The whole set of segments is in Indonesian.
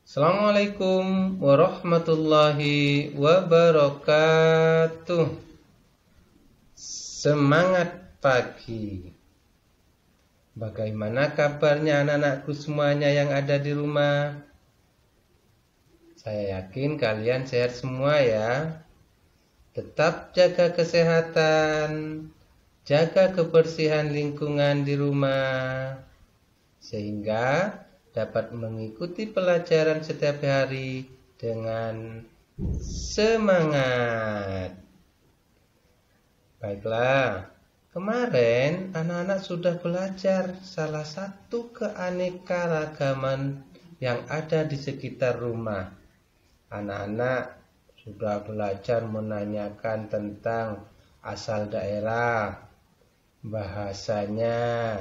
Assalamualaikum warahmatullahi wabarakatuh. Semangat pagi. Bagaimana kabarnya anak-anakku semuanya yang ada di rumah? Saya yakin kalian sehat semua ya. Tetap jaga kesehatan, jaga kebersihan lingkungan di rumah, sehingga dapat mengikuti pelajaran setiap hari dengan semangat. Baiklah, kemarin anak-anak sudah belajar salah satu keanekaragaman yang ada di sekitar rumah. Anak-anak sudah belajar menanyakan tentang asal daerah, bahasanya,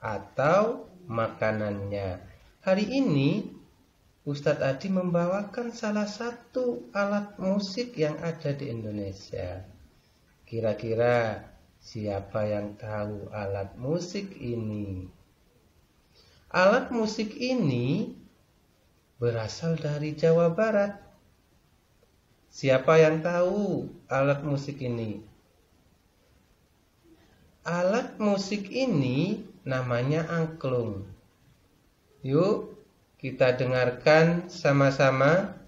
atau makanannya. Hari ini Ustadz Adi membawakan salah satu alat musik yang ada di Indonesia. Kira-kira siapa yang tahu alat musik ini? Alat musik ini berasal dari Jawa Barat. Siapa yang tahu alat musik ini? Alat musik ini namanya angklung. Yuk kita dengarkan sama-sama.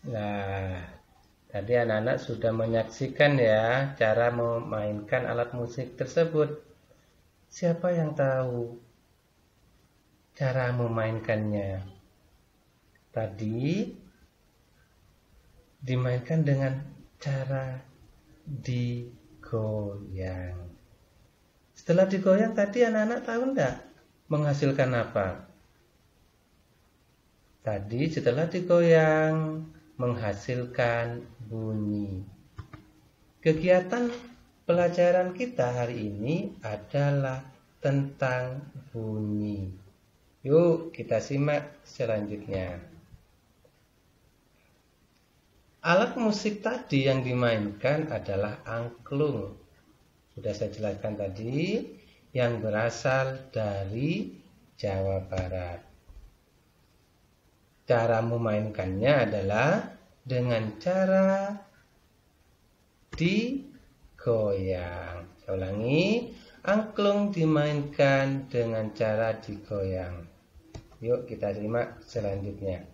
Nah, tadi anak-anak sudah menyaksikan ya cara memainkan alat musik tersebut. Siapa yang tahu cara memainkannya? Tadi dimainkan dengan cara digoyang. Setelah digoyang tadi anak-anak tahu enggak menghasilkan apa? Tadi setelah digoyang menghasilkan bunyi. Kegiatan pelajaran kita hari ini adalah tentang bunyi. Yuk kita simak selanjutnya. Alat musik tadi yang dimainkan adalah angklung. Sudah saya jelaskan tadi, yang berasal dari Jawa Barat. Cara memainkannya adalah dengan cara digoyang. Saya ulangi, angklung dimainkan dengan cara digoyang. Yuk kita simak selanjutnya.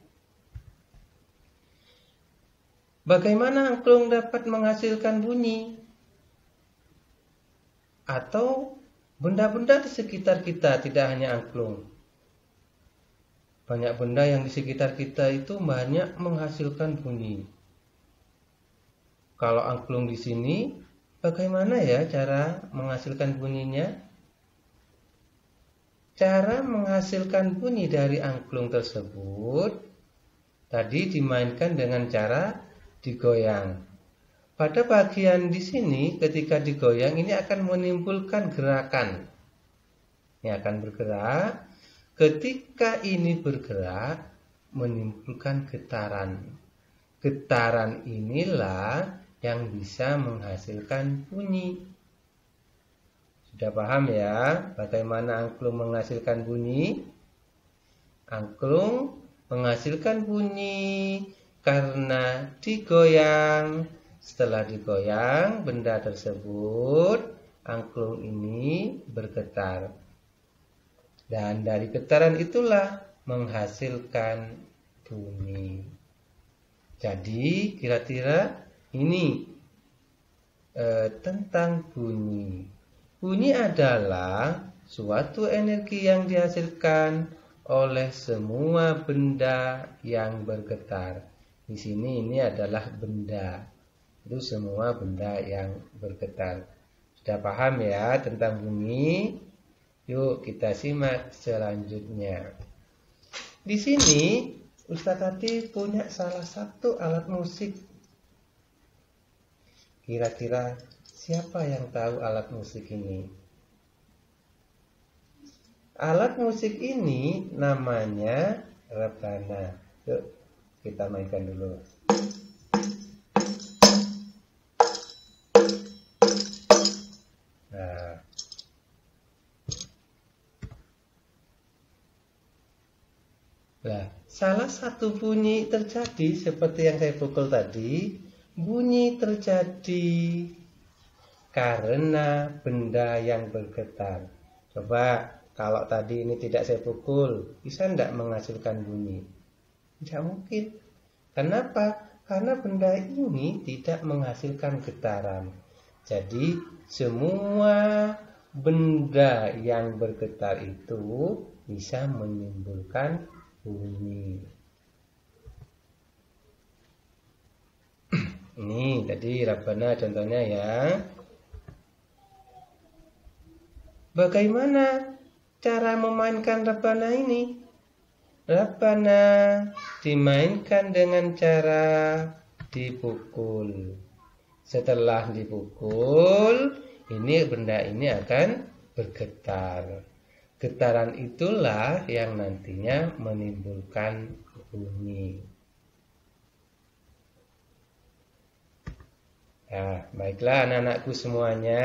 Bagaimana angklung dapat menghasilkan bunyi? Atau benda-benda di sekitar kita, tidak hanya angklung. Banyak benda yang di sekitar kita itu banyak menghasilkan bunyi. Kalau angklung di sini, bagaimana ya cara menghasilkan bunyinya? Cara menghasilkan bunyi dari angklung tersebut tadi dimainkan dengan cara digoyang. Pada bagian di sini ketika digoyang ini akan menimbulkan gerakan. Ini akan bergerak. Ketika ini bergerak, menimbulkan getaran. Getaran inilah yang bisa menghasilkan bunyi. Sudah paham ya bagaimana angklung menghasilkan bunyi? Angklung menghasilkan bunyi karena digoyang. Setelah digoyang, benda tersebut, angklung ini bergetar. Dan dari getaran itulah menghasilkan bunyi. Jadi kira-kira ini tentang bunyi. Bunyi adalah suatu energi yang dihasilkan oleh semua benda yang bergetar. Di sini ini adalah benda. Itu semua benda yang bergetar. Sudah paham ya tentang bunyi? Yuk kita simak selanjutnya. Di sini Ustadz tadi punya salah satu alat musik. Kira-kira siapa yang tahu alat musik ini? Alat musik ini namanya rebana. Yuk kita mainkan dulu. Nah, salah satu bunyi terjadi seperti yang saya pukul tadi. Bunyi terjadi karena benda yang bergetar. Coba kalau tadi ini tidak saya pukul, bisa tidak menghasilkan bunyi? Tidak mungkin. Kenapa? Karena benda ini tidak menghasilkan getaran. Jadi semua benda yang bergetar itu bisa menimbulkan bunyi. Ini tadi rebana contohnya ya. Bagaimana cara memainkan rebana ini? Rebana dimainkan dengan cara dipukul. Setelah dipukul, ini benda ini akan bergetar. Getaran itulah yang nantinya menimbulkan bunyi. Nah, baiklah anak-anakku semuanya.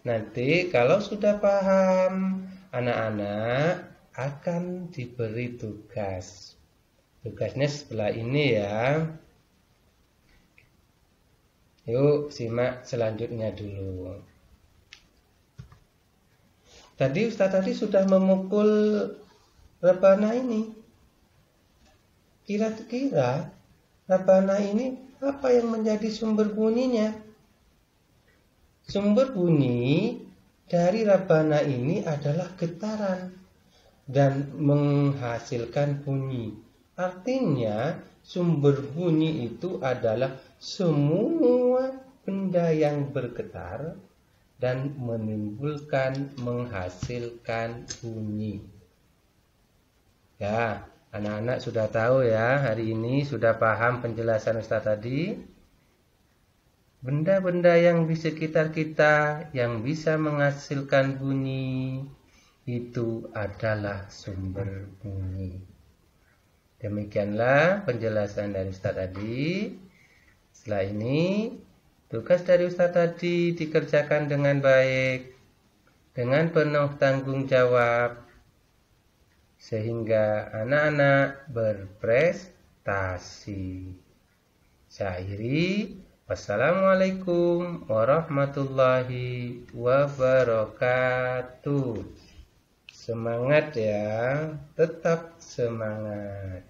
Nanti kalau sudah paham, anak-anak akan diberi tugas. Tugasnya sebelah ini ya. Yuk simak selanjutnya dulu. Tadi Ustadz sudah memukul rebana ini. Kira-kira rebana ini apa yang menjadi sumber bunyinya? Sumber bunyi dari rebana ini adalah getaran dan menghasilkan bunyi. Artinya sumber bunyi itu adalah semua benda yang bergetar dan menghasilkan bunyi. Ya, anak-anak sudah tahu ya, hari ini sudah paham penjelasan Ustadz tadi. Benda-benda yang di sekitar kita yang bisa menghasilkan bunyi itu adalah sumber bunyi. Demikianlah penjelasan dari Ustadz tadi. Setelah ini tugas dari Ustadz tadi dikerjakan dengan baik, dengan penuh tanggung jawab, sehingga anak-anak berprestasi. Saya akhiri. Wassalamualaikum warahmatullahi wabarakatuh. Semangat ya, tetap semangat.